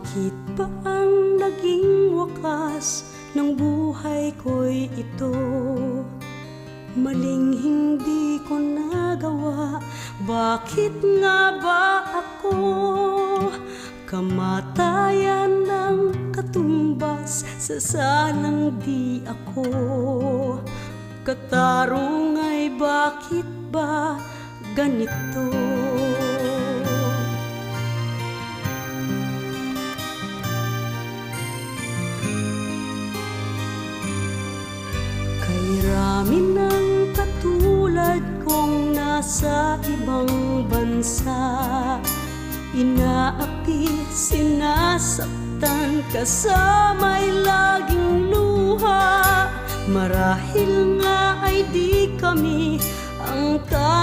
Bakit ba ang naging wakas ng buhay ko'y ito? Maling hindi ko nagawa, bakit nga ba ako? Kamatayan ng katumbas sa salang di ako. Katarong ay bakit ba ganito? Kay rami ng katulad kong nasa ibang bansa, inaapi, sinasaktan, kasama'y laging luha. Marahil nga ay di kami ang